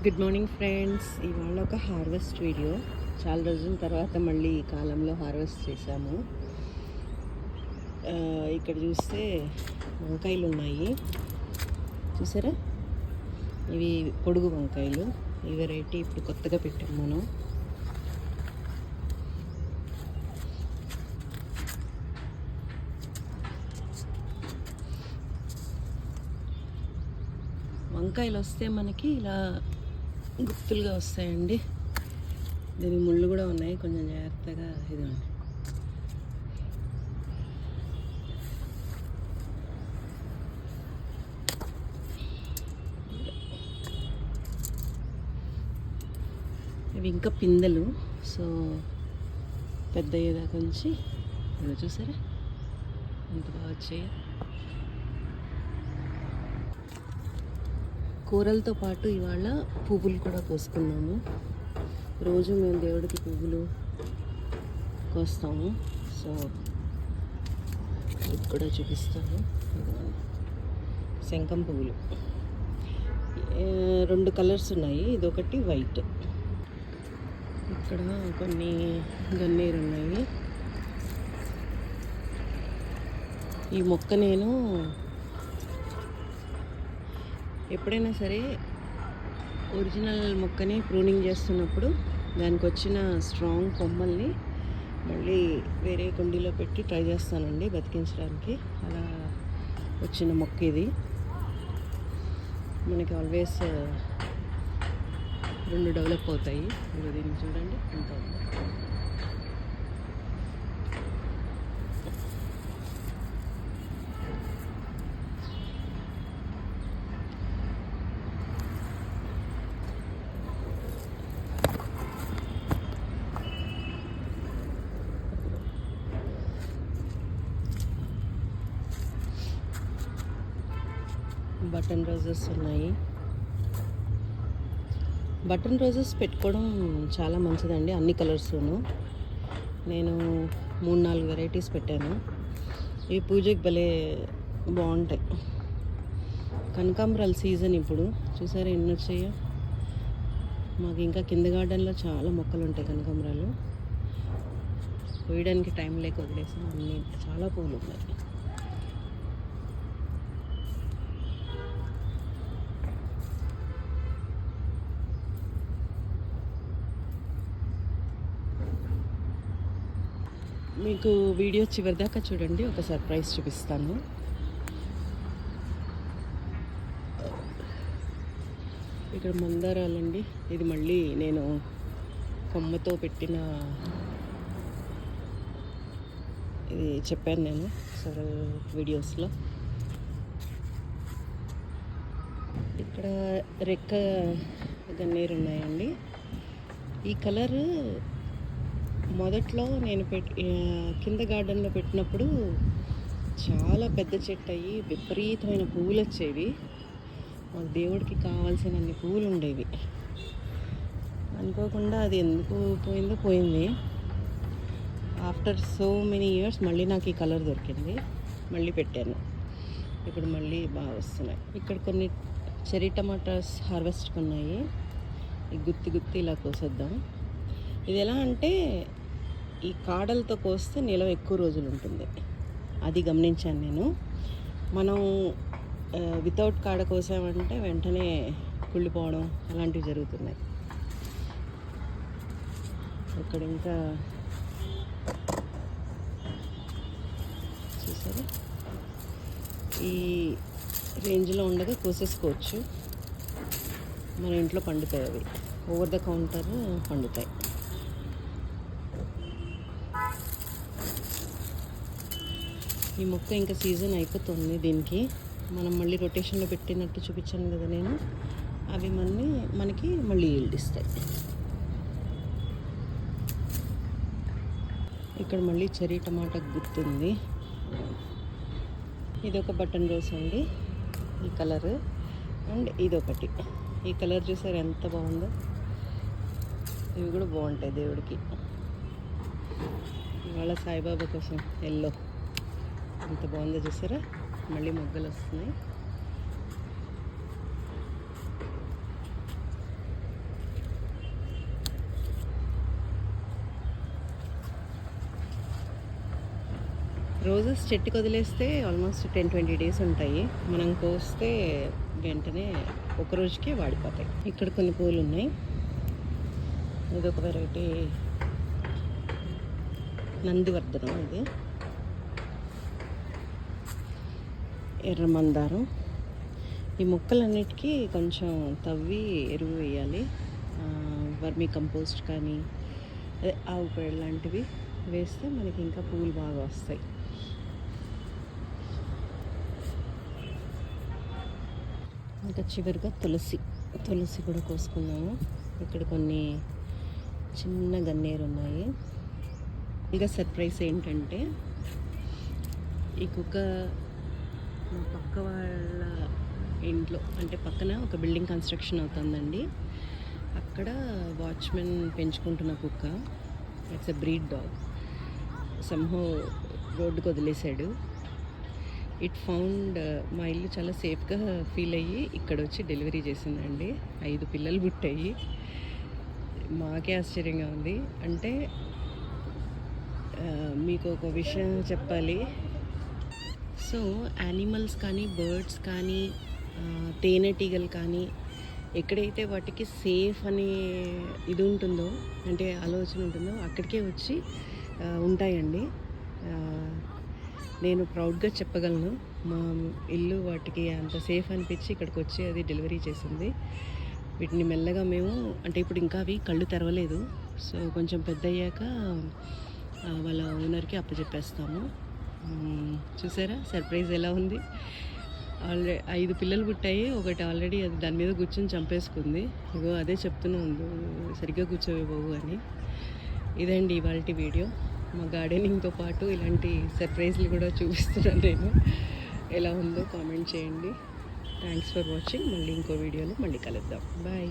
Good morning friends. ఇవాళ ఒక harvest video. చాలా రోజుల తర్వాత మళ్ళీ ఈ కాలంలో హార్వెస్ట్ చేశాము. ఇక్కడ చూస్తే వంకాయలు ఉన్నాయి, చూసారా? ఇవి పొడుగు వంకాయలు. ఈ వెరైటీ ఇప్పుడు కొత్తగా పెట్టాము మనం. వంకాయలు వస్తే మనకి ఇలా గుత్తులుగా వస్తాయండి. దీని ముళ్ళు కూడా ఉన్నాయి, కొంచెం జాగ్రత్తగా ఇదిగోండి. ఇవి ఇంకా పిందెలు, సో పెద్ద అయ్యేదాకా ఉంచి ఇదిగో చూసారా ఎంత బాగా వచ్చాయి. కూరలతో పాటు ఇవాళ పువ్వులు కూడా కోసుకున్నాము. రోజు మేము దేవుడికి పువ్వులు కోస్తాము, సో ఇది కూడా చూపిస్తాను. శంఖం పువ్వులు 2 కలర్స్ ఉన్నాయి, ఇదొకటి వైట్. ఇక్కడ కొన్ని గన్నేరు ఉన్నాయి. ఈ మొక్క నేను ఎప్పుడైనా సరే ఒరిజినల్ మొక్కని ప్రూనింగ్ చేస్తున్నప్పుడు దానికి వచ్చిన స్ట్రాంగ్ కొమ్మల్ని మళ్ళీ వేరే కుండీలో పెట్టి ట్రై చేస్తానండి బతికించడానికి. అలా వచ్చిన మొక్క ఇది. మనకి ఆల్వేస్ 2 డెవలప్ అవుతాయి. దీన్ని చూడండి ఎంత ఉంది. బటన్ రోజెస్ ఉన్నాయి. బటన్ రోజెస్ పెట్టుకోవడం చాలా మంచిదండి, అన్ని కలర్స్లోనూ. నేను 3-4 వెరైటీస్ పెట్టాను. ఈ పూజకి భలే బాగుంటాయి. కనకాంబరాల సీజన్ ఇప్పుడు. చూసారా ఎన్ని వచ్చాయో. మాకు ఇంకా కింద గార్డెన్లో చాలా మొక్కలు ఉంటాయి కనకాంబరాలు. కోయడానికి టైం లేక వదిలేసాం. అన్నీ చాలా పూలు ఉన్నాయి. మీకు వీడియో చివరిదాకా చూడండి, ఒక సర్ప్రైజ్ చూపిస్తాను. ఇక్కడ మందారాలండి. ఇది మళ్ళీ నేను కొమ్మతో పెట్టిన, ఇది చెప్పాను నేను సెవెరల్ వీడియోస్లో. ఇక్కడ రెక్క గన్నేరు ఉన్నాయండి. ఈ కలరు మొదట్లో నేను కింద గార్డెన్లో పెట్టినప్పుడు చాలా పెద్ద చెట్టు అయ్యి విపరీతమైన పువ్వులు వచ్చేవి. మాకు దేవుడికి కావాల్సిన అన్ని పువ్వులు ఉండేవి. అనుకోకుండా అది ఎందుకు పోయింది. ఆఫ్టర్ సో మెనీ ఇయర్స్ మళ్ళీ నాకు ఈ కలర్ దొరికింది, మళ్ళీ పెట్టాను. ఇప్పుడు మళ్ళీ బాగా వస్తున్నాయి. ఇక్కడ కొన్ని చెర్రీ టమాటాస్ హార్వెస్ట్కి ఉన్నాయి. ఈ గుత్తి ఇలా కోసేద్దాం. ఇది ఎలా అంటే ఈ కాడలతో కోస్తే నిలవ ఎక్కువ రోజులు ఉంటుంది, అది గమనించాను నేను. మనం వితౌట్ కాడ కోసామంటే వెంటనే కుళ్ళిపోవడం అలాంటివి జరుగుతున్నాయి. ఇక్కడ ఇంకా చూసారా ఈ రేంజ్లో ఉండగా కోసేసుకోవచ్చు. మన ఇంట్లో పండుతాయి అవి, ఓవర్ ద కౌంటర్ పండుతాయి. ఈ మొక్క ఇంకా సీజన్ అయిపోతుంది. దీనికి మనం మళ్ళీ రొటేషన్లో పెట్టినట్టు చూపించాను కదా నేను, అవి మనకి మళ్ళీ ఈల్డ్ ఇస్తాయి. ఇక్కడ మళ్ళీ చెర్రీ టమాటా గుర్తుంది. ఇదొక బటన్ రోజ్ అండి, ఈ కలరు. అండ్ ఇదొకటి, ఈ కలర్ చూసారు ఎంత బాగుందో. ఇవి కూడా బాగుంటాయి దేవుడికి. ఇవాళ సాయిబాబా కోసం ఎల్లో ఎంత బాగుందో చూసారా. మళ్ళీ మొగ్గలు వస్తున్నాయి. రోజెస్ చెట్టుకి వదిలేస్తే ఆల్మోస్ట్ 10-20 డేస్ ఉంటాయి. మనం కోస్తే వెంటనే ఒక రోజుకే వాడిపోతాయి. ఇక్కడ కొన్ని పూలు ఉన్నాయి. ఇదొక వెరైటీ నందివర్ధనం. ఇది ఎర్ర మందారం. ఈ మొక్కలన్నిటికీ కొంచెం తవ్వి ఎరువు వేయాలి. వర్మీ కంపోస్ట్ కానీ అదే ఆవు పేడ లాంటివి వేస్తే మనకి ఇంకా పూలు బాగా వస్తాయి. ఇంకా చివరిగా తులసి కూడా కోసుకున్నాము. ఇక్కడ కొన్ని చిన్న గన్నేరు ఉన్నాయి. ఇంకా సర్ప్రైజ్ ఏంటంటే ఈ కుక్క మా పక్క వాళ్ళ ఇంట్లో, అంటే పక్కన ఒక బిల్డింగ్ కన్స్ట్రక్షన్ అవుతుందండి. అక్కడ వాచ్మెన్ పెంచుకుంటున్న కుక్క. It's a breed dog. సంహో రోడ్డుకు వదిలేశాడు. ఇట్ ఫౌండ్ మా ఇల్లు చాలా సేఫ్గా ఫీల్ అయ్యి ఇక్కడ వచ్చి డెలివరీ చేసిందండి. 5 పిల్లలు పుట్టాయి. మాకే ఆశ్చర్యంగా ఉంది. అంటే మీకు ఒక విషయం చెప్పాలి. సో యానిమల్స్ కానీ, బర్డ్స్ కానీ, తేనెటీగలు కానీ, ఎక్కడైతే వాటికి సేఫ్ అనే ఇది ఉంటుందో, అంటే ఆలోచన ఉంటుందో, అక్కడికే వచ్చి ఉంటాయండి. నేను ప్రౌడ్గా చెప్పగలను, మా ఇల్లు వాటికి అంత సేఫ్ అనిపించి ఇక్కడికి వచ్చి అది డెలివరీ చేసింది. వీటిని మెల్లగా మేము, అంటే ఇప్పుడు ఇంకా అవి కళ్ళు తెరవలేదు, సో కొంచెం పెద్ద అయ్యాక వాళ్ళ ఓనర్కి అప్పచెప్పేస్తాము. చూసారా సర్ప్రైజ్ ఎలా ఉంది? ఆల్రెడీ 5 పిల్లలు పుట్టాయి. ఒకటి ఆల్రెడీ అది దాని మీద కూర్చొని చంపేసుకుంది. ఇగో అదే చెప్తూనే ఉంది, సరిగ్గా కూర్చోవే బాబు అని. ఇదండి ఇవాల్టి వీడియో. మా గార్డెనింగ్తో పాటు ఇలాంటి సర్ప్రైజ్లు కూడా చూపిస్తున్నాను నేను. ఎలా ఉందో కామెంట్ చేయండి. Thanks for watching. మళ్ళీ ఇంకో వీడియోలో మళ్ళీ కలుద్దాం. బాయ్.